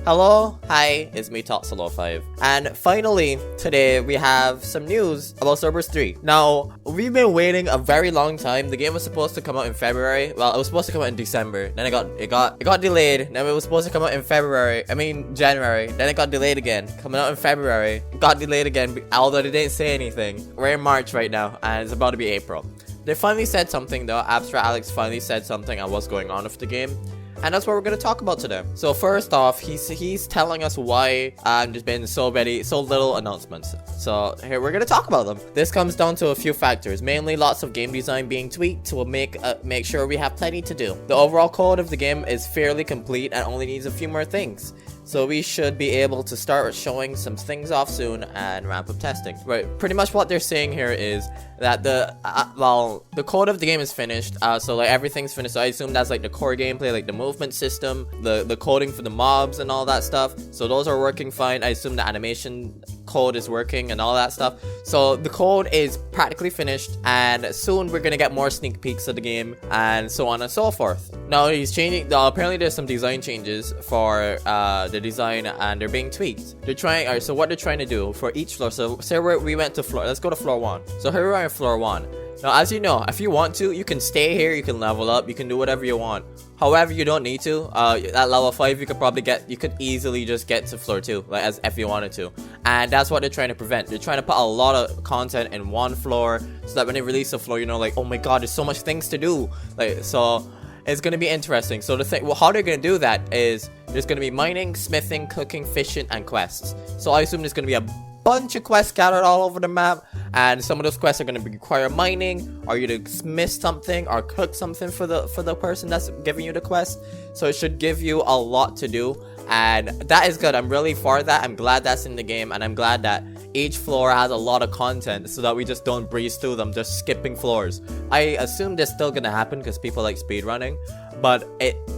Hello, hi, it's me toxiclowfive. And finally, today we have some news about Swordburst 3. Now, we've been waiting a very long time. The game was supposed to come out in February. Well, it was supposed to come out in December. Then it got delayed. Then it was supposed to come out in January. Then it got delayed again. Coming out in February. Got delayed again, although they didn't say anything. We're in March right now, and it's about to be April. They finally said something though. Abstract Alex finally said something on what's going on with the game. And that's what we're gonna talk about today. So first off, he's telling us why there's been so little announcements. So here we're gonna talk about them. This comes down to a few factors, mainly lots of game design being tweaked to make sure we have plenty to do. The overall code of the game is fairly complete and only needs a few more things. So we should be able to start showing some things off soon and ramp up testing. Right, pretty much what they're saying here is that the code of the game is finished. So like everything's finished. So I assume that's like the core gameplay, like the movement system, the coding for the mobs and all that stuff. So those are working fine. I assume the animation code is working and all that stuff. So the code is practically finished, and soon we're gonna get more sneak peeks of the game and so on and so forth. Now he's changing. Apparently there's some design changes for the design, and they're being tweaked. They're trying. Alright, so what they're trying to do for each floor. So say we went to floor. Let's go to floor 1. So here we are in floor 1. Now, as you know, if you want to, you can stay here, you can level up, you can do whatever you want. However, you don't need to. At level 5, you could easily just get to floor 2, like as if you wanted to. And that's what they're trying to prevent. They're trying to put a lot of content in one floor, so that when they release a floor, you know, like, oh my god, there's so much things to do. Like, so it's gonna be interesting. So the thing, well, how they're gonna do that is there's gonna be mining, smithing, cooking, fishing, and quests. So I assume there's gonna be a bunch of quests scattered all over the map, and some of those quests are going to require mining, or you to smith something or cook something for the person that's giving you the quest. So it should give you a lot to do, and that is good. I'm really for that. I'm glad that's in the game, and I'm glad that each floor has a lot of content so that we just don't breeze through them just skipping floors. I assume that's still gonna happen because people like speedrunning, but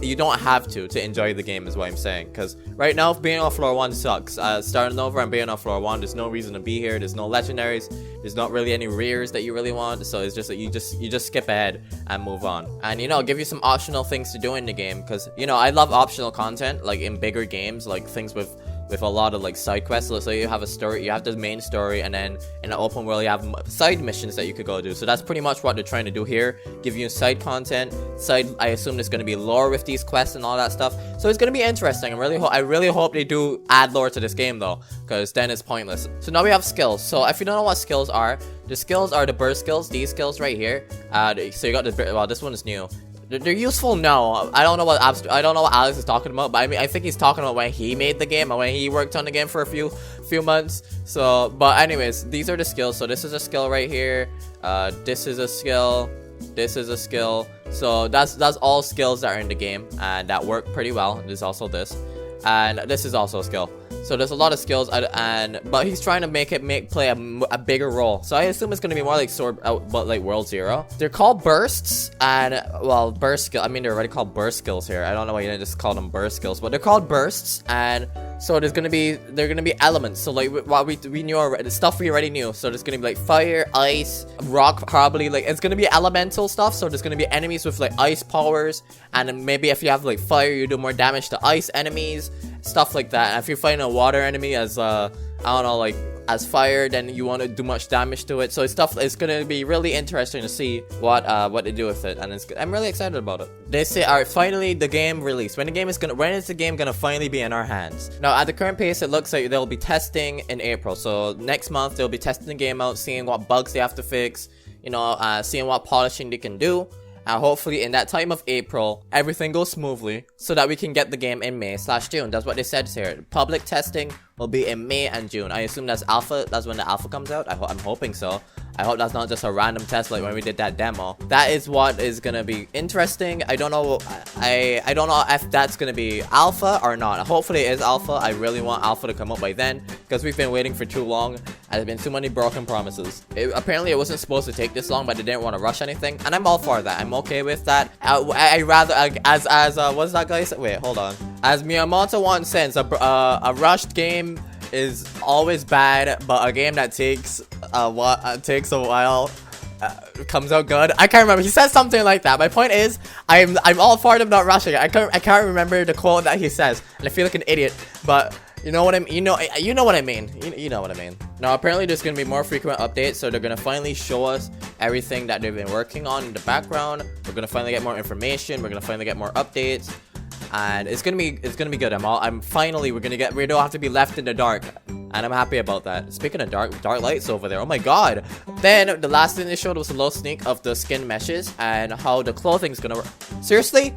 you don't have to enjoy the game is what I'm saying, because right now being on floor 1 sucks. Starting over and being on floor 1, there's no reason to be here. There's no legendaries, there's not really any rears that you really want, so it's just that you just skip ahead and move on, and you know, give you some optional things to do in the game, because you know, I love optional content like in bigger games, like things with a lot of like side quests. So you have a story, you have the main story, and then in the open world you have side missions that you could go do. So that's pretty much what they're trying to do here, give you side content. I assume there's going to be lore with these quests and all that stuff, so it's going to be interesting. I really hope they do add lore to this game though, because then it's pointless. So now we have skills. So if you don't know what skills are, the skills are the burst skills, these skills right here. So you got this, well, this one is new. They're useful now. I don't know what Alex is talking about, but I mean, I think he's talking about when he made the game and when he worked on the game for a few months. So, but anyways, these are the skills. So this is a skill right here. This is a skill. This is a skill. So that's all skills that are in the game and that work pretty well. There's also this, and this is also a skill. So there's a lot of skills, but he's trying to play a bigger role. So I assume it's gonna be more like but like World 0. They're called bursts, and well, burst skill. I mean, they're already called burst skills here. I don't know why you didn't just call them burst skills, but they're called bursts, and so they're gonna be elements. So like what we knew already, the stuff we already knew. So there's gonna be like fire, ice, rock, probably like it's gonna be elemental stuff. So there's gonna be enemies with like ice powers, and then maybe if you have like fire, you do more damage to ice enemies. Stuff like that. And if you find a water enemy as I don't know, like as fire, then you want to do much damage to it. So it's gonna be really interesting to see what they do with it, and I'm really excited about it. They say, alright, finally the game released. When is the game gonna finally be in our hands? Now at the current pace, it looks like they'll be testing in April. So next month they'll be testing the game out, seeing what bugs they have to fix, you know, seeing what polishing they can do. And hopefully in that time of April, everything goes smoothly so that we can get the game in May/June. That's what they said here. Public testing will be in May and June. I assume that's alpha. That's when the alpha comes out. I'm hoping so. I hope that's not just a random test like when we did that demo. That is what is gonna be interesting. I don't know. I don't know if that's gonna be alpha or not. Hopefully it is alpha. I really want alpha to come up by then, because we've been waiting for too long. There's been too many broken promises. Apparently it wasn't supposed to take this long, but they didn't want to rush anything, and I'm all for that. I'm okay with that. I rather what's that guy say? Wait, hold on. As Miyamoto once said, a rushed game is always bad, but a game that takes a while comes out good. I can't remember. He says something like that. My point is, I'm all for him not rushing it. I can't remember the quote that he says, and I feel like an idiot. But you know what I mean. You know what I mean. You know what I mean. Now apparently there's gonna be more frequent updates, so they're gonna finally show us everything that they've been working on in the background. We're gonna finally get more information. We're gonna finally get more updates. And it's gonna be good. We don't have to be left in the dark, and I'm happy about that. Speaking of dark lights over there, oh my god. Then the last thing they showed was a little sneak of the skin meshes and how the clothing's gonna work. Seriously?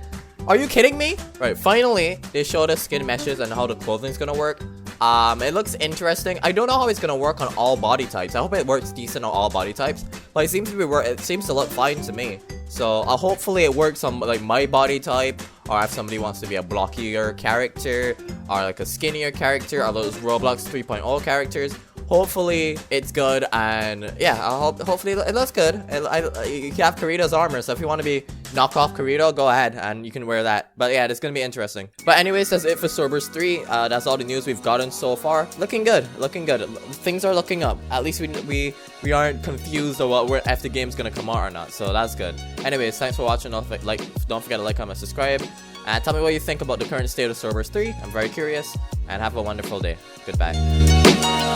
Are you kidding me? Right, finally they showed us skin meshes and how the clothing's gonna work. It looks interesting. I don't know how it's gonna work on all body types. I hope it works decent on all body types, but it seems to look fine to me. So hopefully it works on like my body type, or if somebody wants to be a blockier character or like a skinnier character, or those Roblox 3.0 characters. Hopefully it's good, and yeah, hopefully it looks good. You have Kirito's armor, so if you want to be knockoff Kirito, go ahead and you can wear that. But yeah, it's gonna be interesting. But anyways, that's it for Swordburst 3. That's all the news we've gotten so far. Looking good. Things are looking up. At least we aren't confused about if the game's gonna come out or not. So that's good. Anyways, thanks for watching. Don't forget to like, comment, subscribe, and tell me what you think about the current state of Swordburst 3. I'm very curious, and have a wonderful day. Goodbye.